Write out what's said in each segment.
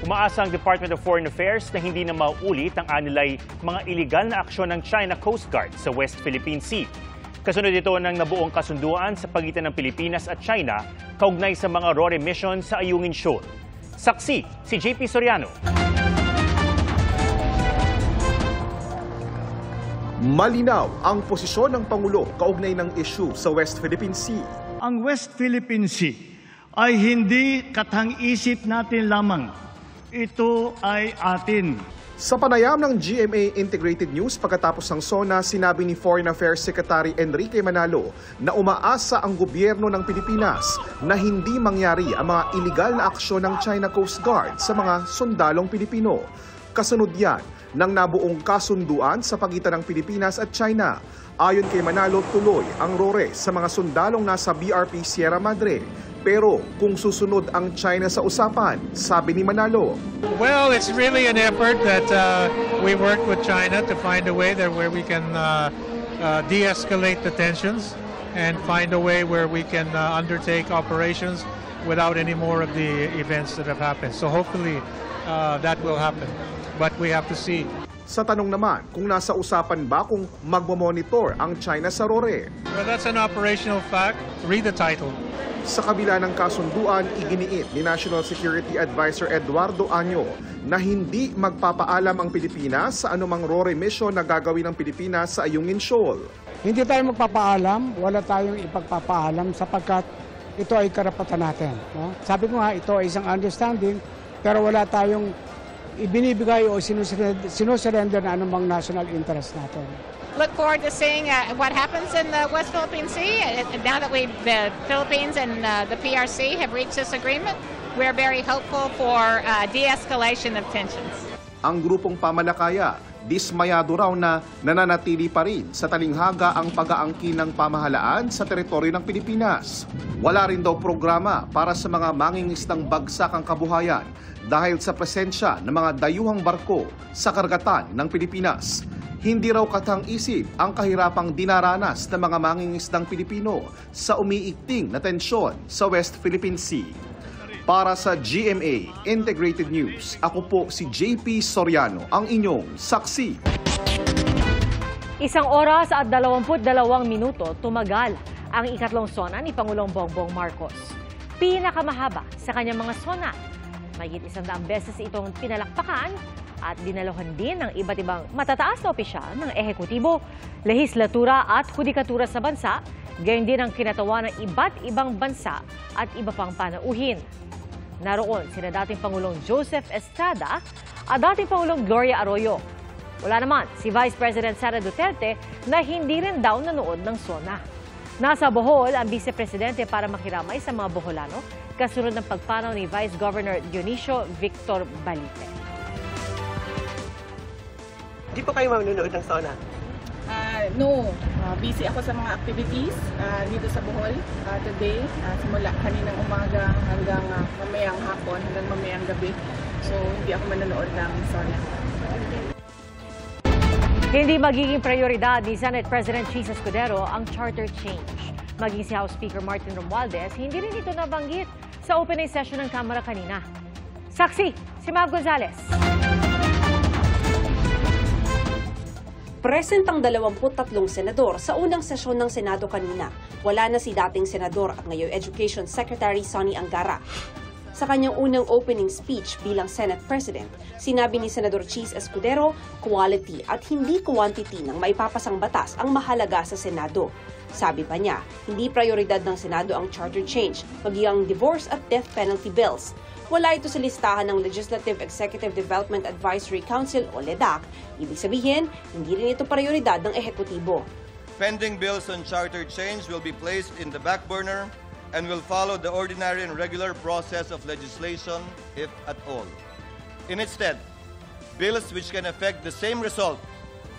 Umaasa ang Department of Foreign Affairs na hindi na mauulit ang anilay mga iligal na aksyon ng China Coast Guard sa West Philippine Sea. Kasunod ito ng nabuong kasunduan sa pagitan ng Pilipinas at China kaugnay sa mga RORE mission sa Ayungin Shoal. Saksi si JP Soriano. Malinaw ang posisyon ng Pangulo kaugnay ng issue sa West Philippine Sea. Ang West Philippine Sea ay hindi katang-isip natin lamang. Ito ay atin. Sa panayam ng GMA Integrated News pagkatapos ng SONA, sinabi ni Foreign Affairs Secretary Enrique Manalo na umaasa ang gobyerno ng Pilipinas na hindi mangyari ang mga iligal na aksyon ng China Coast Guard sa mga sundalong Pilipino. Kasunod yan ng nabuong kasunduan sa pagitan ng Pilipinas at China. Ayon kay Manalo, tuloy ang RORE sa mga sundalong nasa BRP Sierra Madre. Pero kung susunod ang China sa usapan, sabi ni Manalo. Well, it's really an effort that we work with China to find a way there where we can de-escalate the tensions and find a way where we can undertake operations without any more of the events that have happened. So hopefully that will happen. But we have to see. Sa tanong naman kung nasa usapan ba kung magmamonitor ang China sa RORE. Well, that's an operational fact. Read the title. Sa kabila ng kasunduan, iginiit ni National Security Advisor Eduardo Año na hindi magpapaalam ang Pilipinas sa anumang RORE mission na gagawin ng Pilipinas sa Ayungin Shoal. Hindi tayo magpapaalam, wala tayong ipagpapaalam sapagkat ito ay karapatan natin. No? Sabi ko nga, ito ay isang understanding pero wala tayong ibinibigay o sinusurrender na anumang national interest natin. Look forward to seeing what happens in the West Philippine Sea. Now that the Philippines and the PRC have reached this agreement, we're very hopeful for de-escalation of tensions. Ang grupong pamalakaya, dismayado raw na nananatili pa rin sa talinghaga ang pag-aangkin ng pamahalaan sa teritoryo ng Pilipinas. Wala rin daw programa para sa mga mangingisdang bagsak ang kabuhayan dahil sa presensya ng mga dayuhang barko sa karagatan ng Pilipinas. Hindi raw katang-isip ang kahirapang dinaranas ng mga mangingisdang Pilipino sa umiigting na tensyon sa West Philippine Sea. Para sa GMA Integrated News, ako po si JP Soriano, ang inyong saksi. 1 oras at 22 minuto tumagal ang ikatlong SONA ni Pangulong Bongbong Marcos. Pinakamahaba sa kanyang mga SONA. Mahigit 100 beses itong pinalakpakan at dinaluhan din ng iba't ibang matataas na opisyal ng ehekutibo, lehislatura at hudikatura sa bansa, gayon din ang kinatawa ng iba't ibang bansa at iba pang panauhin. Naroon sina dating Pangulong Joseph Estrada at dating Pangulong Gloria Arroyo. Wala naman si Vice President Sara Duterte na hindi rin daw nanood ng SONA. Nasa Bohol ang Vice Presidente para makiramay sa mga Boholano kasunod ng pagpanaw ni Vice Governor Dionisio Victor Balite. Di po kayo manonood ng SONA? No. Busy ako sa mga activities dito sa Bohol today. Simula kaninang umaga hanggang mamayang hapon, hanggang mamayang gabi. So, hindi ako manonood ng SONA. Hindi magiging prioridad ni Senate President Chis Escudero ang charter change. Maging si House Speaker Martin Romualdez, hindi rin ito nabanggit sa opening session ng Kamara kanina. Saksi, si Mav Gonzalez. Present ang 23 senador sa unang sesyon ng Senado kanina. Wala na si dating senador at ngayong Education Secretary Sonny Angara. Sa kanyang unang opening speech bilang Senate President, sinabi ni Senador Chis Escudero, quality at hindi quantity ng maipapasang batas ang mahalaga sa Senado. Sabi pa niya, hindi prioridad ng Senado ang charter change, maging ang divorce at death penalty bills. Wala ito sa listahan ng Legislative Executive Development Advisory Council o LEDAC. Ibig sabihin, hindi rin ito prioridad ng ehekutibo. Pending bills on charter change will be placed in the back burner and will follow the ordinary and regular process of legislation, if at all. Instead, bills which can affect the same result,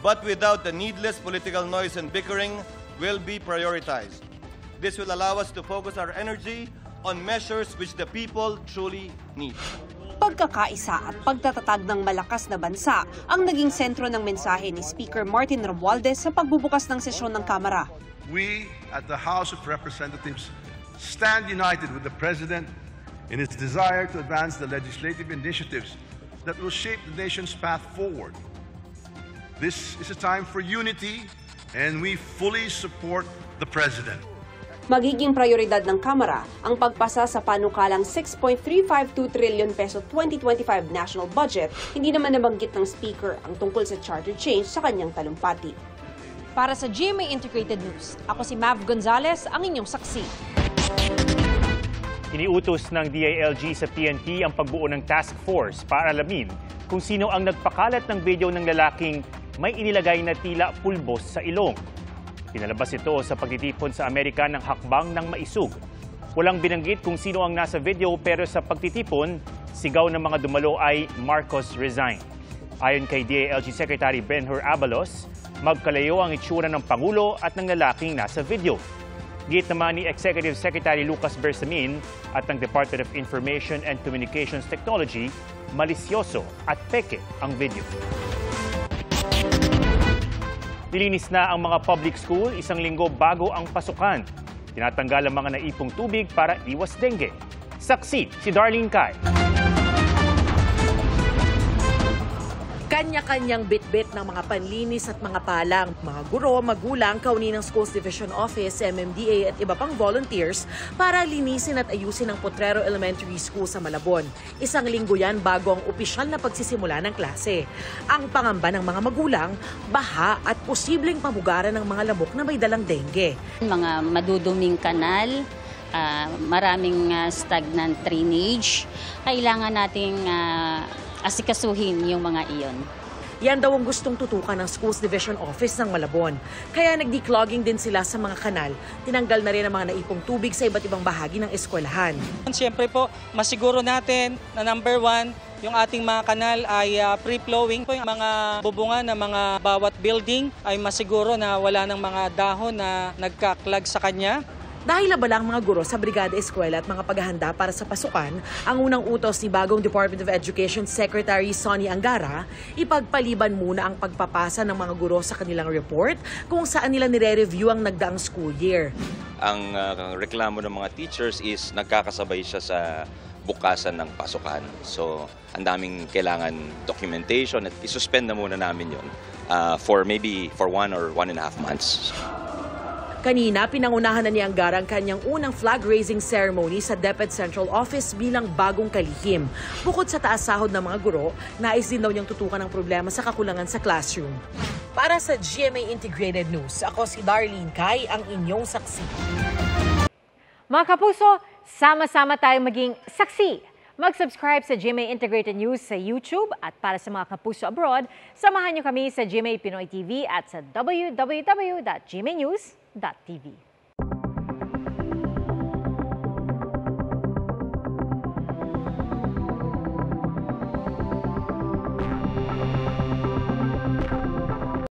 but without the needless political noise and bickering, will be prioritized. This will allow us to focus our energy on measures which the people truly need. Pagkakaisa at pagtatatag ng malakas na bansa ang naging sentro ng mensahe ni Speaker Martin Romualdez sa pagbubukas ng sesyon ng Kamara. We at the House of Representatives stand united with the President in its desire to advance the legislative initiatives that will shape the nation's path forward. This is a time for unity, and we fully support the President. Magiging prioridad ng Kamara ang pagpasa sa panukalang 6.352 trillion peso 2025 national budget, hindi naman nabanggit ng Speaker ang tungkol sa charter change sa kanyang talumpati. Para sa GMA Integrated News, ako si Mav Gonzalez, ang inyong saksi. Iniutos ng DILG sa PNP ang pagbuo ng task force para alamin kung sino ang nagpakalat ng video ng lalaking may inilagay na tila pulbos sa ilong. Pinalabas ito sa pagtitipon sa Amerika ng hakbang ng maisug. Walang binanggit kung sino ang nasa video pero sa pagtitipon, sigaw ng mga dumalo ay Marcos resign. Ayon kay DILG Secretary Benhur Abalos, magkalayo ang itsura ng Pangulo at ng lalaking nasa video. Git naman ni Executive Secretary Lucas Bersamin at ng Department of Information and Communications Technology, malisyoso at peke ang video. Nilinis na ang mga public school 1 linggo bago ang pasukan. Tinatanggal ang mga naipong tubig para iwas dengue. Saksi si Darlene Kai. Kanya-kanyang bitbit ng mga panlinis at mga palang. Mga guro, magulang, kauni ng Schools Division Office, MMDA at iba pang volunteers para linisin at ayusin ang Potrero Elementary School sa Malabon. 1 linggo yan bago ang opisyal na pagsisimula ng klase. Ang pangamba ng mga magulang, baha at posibleng pamugaran ng mga lamok na may dalang dengue. Mga maduduming kanal, maraming stagnant drainage, kailangan nating asikasuhin yung mga iyon. Yan daw ang gustong tutukan ng Schools Division Office ng Malabon. Kaya nagdi-clogging din sila sa mga kanal. Tinanggal na rin ang mga naipong tubig sa iba't ibang bahagi ng eskwelahan. Siyempre po, masiguro natin na number 1, yung ating mga kanal ay free-flowing. Yung mga bubungan ng mga bawat building ay masiguro na wala ng mga dahon na nagkaklag sa kanya. Dahil abala ang mga guro sa brigada eskwela at mga paghahanda para sa pasukan, ang unang utos ni bagong Department of Education Secretary Sonny Angara, ipagpaliban muna ang pagpapasa ng mga guro sa kanilang report kung saan nila nire-review ang nagdaang school year. Ang reklamo ng mga teachers is nagkakasabay siya sa bukasan ng pasukan. So, ang daming kailangan documentation at isuspend na muna namin yun for 1 or 1.5 months. Kanina, pinangunahan na ni Angara ang kanyang unang flag-raising ceremony sa DepEd Central Office bilang bagong kalihim. Bukod sa taas sahod ng mga guro, nais din daw niyang tutukan ang problema sa kakulangan sa classroom. Para sa GMA Integrated News, ako si Darlene Kai, ang inyong saksi. Mga kapuso, sama-sama tayong maging saksi. Mag-subscribe sa GMA Integrated News sa YouTube at para sa mga kapuso abroad, samahan niyo kami sa GMA Pinoy TV at sa www.gmanews.tv.